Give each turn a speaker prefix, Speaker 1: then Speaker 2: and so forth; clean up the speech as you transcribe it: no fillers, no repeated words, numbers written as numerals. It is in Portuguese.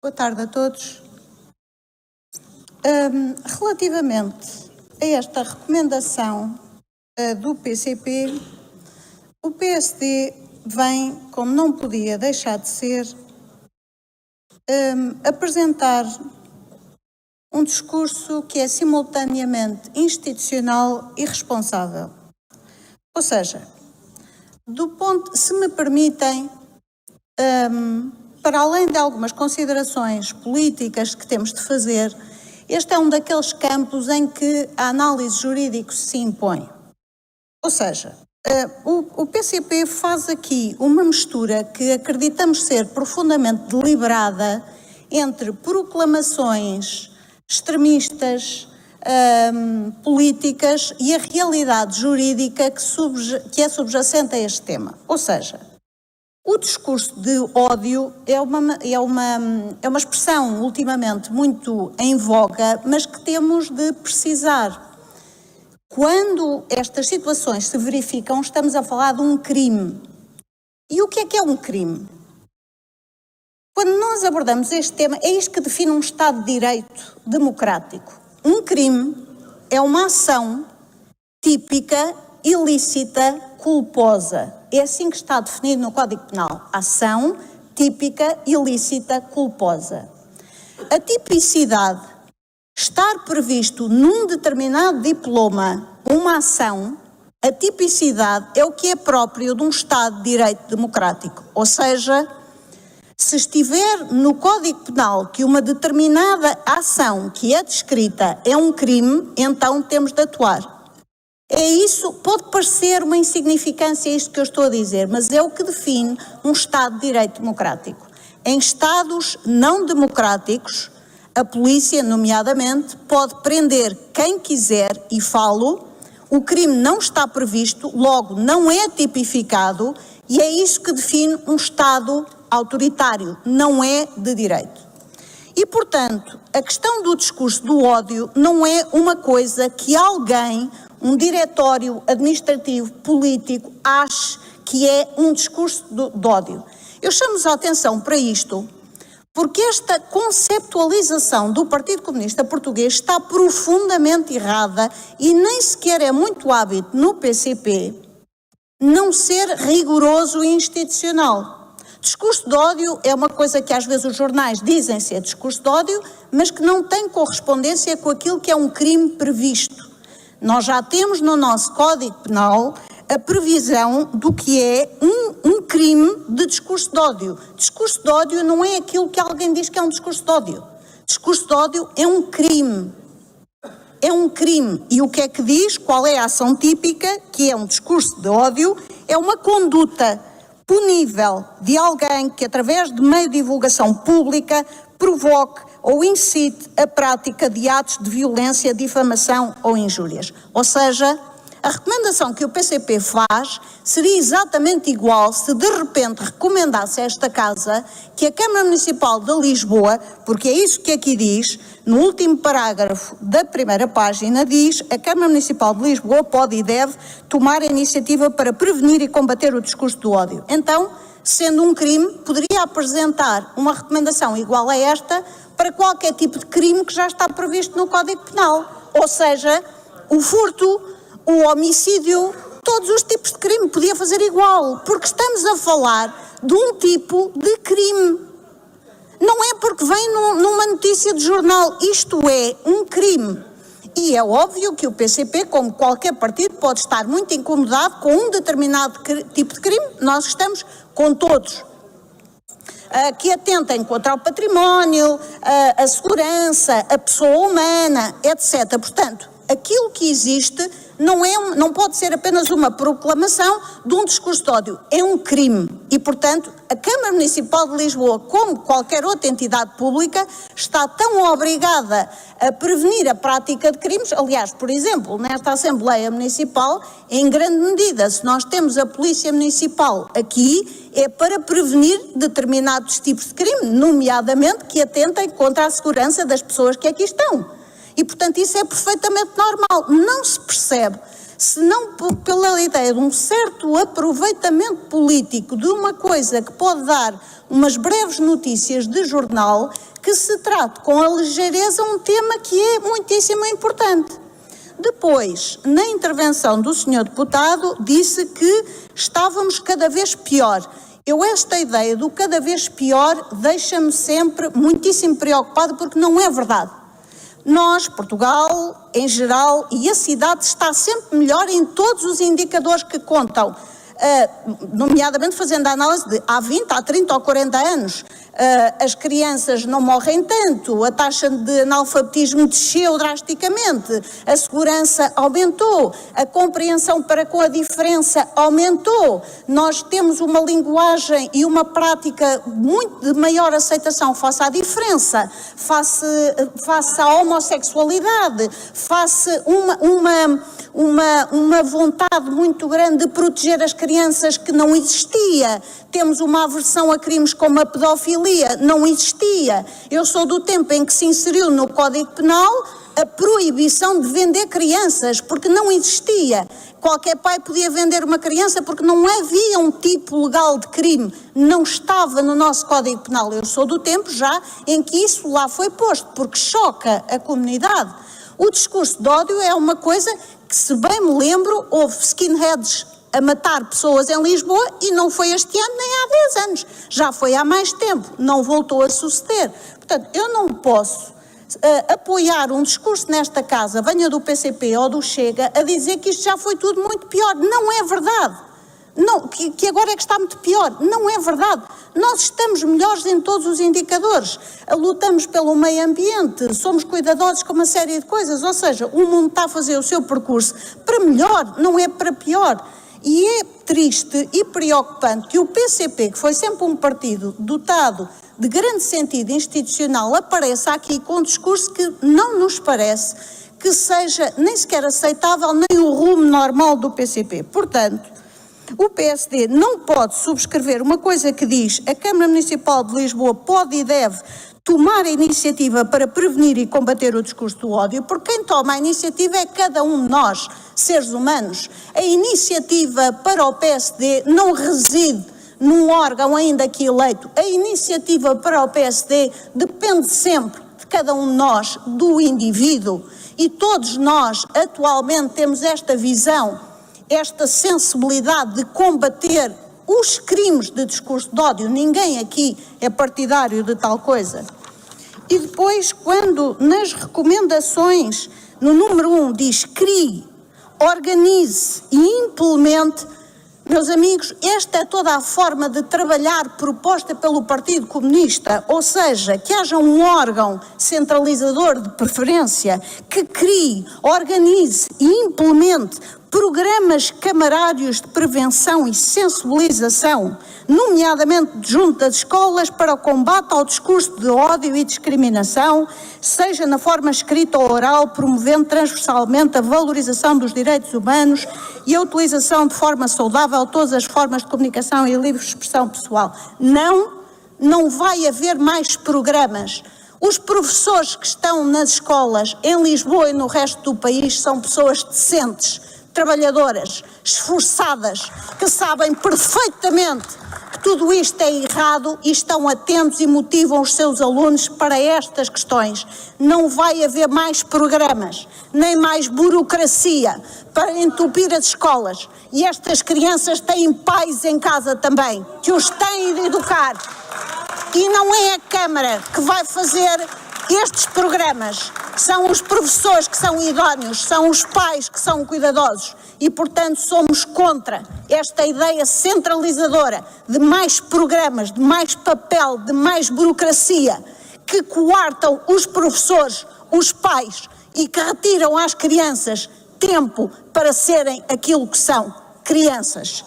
Speaker 1: Boa tarde a todos. Relativamente a esta recomendação do PCP, o PSD vem, como não podia deixar de ser, apresentar um discurso que é simultaneamente institucional e responsável. Ou seja, se me permitem, para além de algumas considerações políticas que temos de fazer, este é um daqueles campos em que a análise jurídica se impõe. Ou seja, o PCP faz aqui uma mistura que acreditamos ser profundamente deliberada entre proclamações extremistas, políticas e a realidade jurídica que é subjacente a este tema. Ou seja, o discurso de ódio é uma expressão ultimamente muito em voga, mas que temos de precisar. Quando estas situações se verificam, estamos a falar de um crime. E o que é um crime? Quando nós abordamos este tema, é isto que define um Estado de Direito democrático. Um crime é uma ação típica, ilícita, culposa. É assim que está definido no Código Penal. Ação típica, ilícita, culposa. A tipicidade, estar previsto num determinado diploma uma ação, a tipicidade é o que é próprio de um Estado de Direito democrático. Ou seja, se estiver no Código Penal que uma determinada ação que é descrita é um crime, então temos de atuar. É isso, pode parecer uma insignificância isto que eu estou a dizer, mas é o que define um Estado de Direito democrático. Em Estados não democráticos, a polícia, nomeadamente, pode prender quem quiser e falo, o crime não está previsto, logo não é tipificado e é isso que define um Estado autoritário, não é de direito. E, portanto, a questão do discurso do ódio não é uma coisa que alguém, um diretório administrativo, político, ache que é um discurso de ódio. Eu chamo-vos a atenção para isto, porque esta conceptualização do Partido Comunista Português está profundamente errada e nem sequer é muito hábito no PCP não ser rigoroso e institucional. Discurso de ódio é uma coisa que às vezes os jornais dizem ser discurso de ódio, mas que não tem correspondência com aquilo que é um crime previsto. Nós já temos no nosso Código Penal a previsão do que é um crime de discurso de ódio. Discurso de ódio não é aquilo que alguém diz que é um discurso de ódio. Discurso de ódio é um crime. É um crime. E o que é que diz? Qual é a ação típica? Que é um discurso de ódio, é uma conduta punível de alguém que, através de meio de divulgação pública, provoque ou incite a prática de atos de violência, difamação ou injúrias. Ou seja, a recomendação que o PCP faz seria exatamente igual se de repente recomendasse a esta Casa que a Câmara Municipal de Lisboa, porque é isso que aqui diz, no último parágrafo da primeira página diz, a Câmara Municipal de Lisboa pode e deve tomar a iniciativa para prevenir e combater o discurso do ódio. Então, sendo um crime, poderia apresentar uma recomendação igual a esta para qualquer tipo de crime que já está previsto no Código Penal. Ou seja, o furto, o homicídio, todos os tipos de crime, podia fazer igual, porque estamos a falar de um tipo de crime. Não é porque vem numa notícia de jornal, isto é um crime. E é óbvio que o PCP, como qualquer partido, pode estar muito incomodado com um determinado tipo de crime, nós estamos com todos. Que atentem contra o património, a segurança, a pessoa humana, etc. Portanto, aquilo que existe não pode ser apenas uma proclamação de um discurso de ódio, é um crime. E, portanto, a Câmara Municipal de Lisboa, como qualquer outra entidade pública, está tão obrigada a prevenir a prática de crimes. Aliás, por exemplo, nesta Assembleia Municipal, em grande medida, se nós temos a Polícia Municipal aqui, é para prevenir determinados tipos de crime, nomeadamente que atentem contra a segurança das pessoas que aqui estão. E, portanto, isso é perfeitamente normal. Não se percebe, senão pela ideia de um certo aproveitamento político de uma coisa que pode dar umas breves notícias de jornal, que se trate com a ligeireza um tema que é muitíssimo importante. Depois, na intervenção do Sr. Deputado, disse que estávamos cada vez pior. Esta ideia do cada vez pior deixa-me sempre muitíssimo preocupado, porque não é verdade. Nós, Portugal, em geral, e a cidade está sempre melhor em todos os indicadores que contam, nomeadamente fazendo a análise de há 20, há 30 ou 40 anos. As crianças não morrem tanto, a taxa de analfabetismo desceu drasticamente, a segurança aumentou, a compreensão para com a diferença aumentou, nós temos uma linguagem e uma prática muito de maior aceitação face à diferença, face à homossexualidade, face uma vontade muito grande de proteger as crianças que não existia. Temos uma aversão a crimes como a pedofilia, não existia. Eu sou do tempo em que se inseriu no Código Penal a proibição de vender crianças, porque não existia. Qualquer pai podia vender uma criança porque não havia um tipo legal de crime, não estava no nosso Código Penal. Eu sou do tempo já em que isso lá foi posto, porque choca a comunidade. O discurso de ódio é uma coisa que, se bem me lembro, houve skinheads a matar pessoas em Lisboa e não foi este ano nem há 10 anos, já foi há mais tempo, não voltou a suceder. Portanto, eu não posso apoiar um discurso nesta casa, venha do PCP ou do Chega, a dizer que isto já foi tudo muito pior. Não é verdade. Não, que agora é que está muito pior. Não é verdade. Nós estamos melhores em todos os indicadores. Lutamos pelo meio ambiente, somos cuidadosos com uma série de coisas, ou seja, o mundo está a fazer o seu percurso para melhor, não é para pior. E é triste e preocupante que o PCP, que foi sempre um partido dotado de grande sentido institucional, apareça aqui com um discurso que não nos parece que seja nem sequer aceitável, nem o rumo normal do PCP. Portanto, o PSD não pode subscrever uma coisa que diz: a Câmara Municipal de Lisboa pode e deve tomar a iniciativa para prevenir e combater o discurso do ódio, porque quem toma a iniciativa é cada um de nós, seres humanos. A iniciativa para o PSD não reside num órgão ainda aqui eleito. A iniciativa para o PSD depende sempre de cada um de nós, do indivíduo. E todos nós, atualmente, temos esta visão, esta sensibilidade de combater os crimes de discurso de ódio. Ninguém aqui é partidário de tal coisa. E depois, quando nas recomendações, no número 1, diz crie, organize e implemente, meus amigos, esta é toda a forma de trabalhar proposta pelo Partido Comunista, ou seja, que haja um órgão centralizador de preferência que crie, organize e implemente programas camarários de prevenção e sensibilização, nomeadamente junto das escolas, para o combate ao discurso de ódio e discriminação, seja na forma escrita ou oral, promovendo transversalmente a valorização dos direitos humanos e a utilização de forma saudável de todas as formas de comunicação e livre expressão pessoal. Não vai haver mais programas. Os professores que estão nas escolas em Lisboa e no resto do país são pessoas decentes, trabalhadoras, esforçadas, que sabem perfeitamente que tudo isto é errado e estão atentos e motivam os seus alunos para estas questões. Não vai haver mais programas, nem mais burocracia para entupir as escolas. E estas crianças têm pais em casa também, que os têm de educar. E não é a Câmara que vai fazer estes programas, são os professores que são idóneos, são os pais que são cuidadosos e, portanto, somos contra esta ideia centralizadora de mais programas, de mais papel, de mais burocracia, que coartam os professores, os pais e que retiram às crianças tempo para serem aquilo que são, crianças.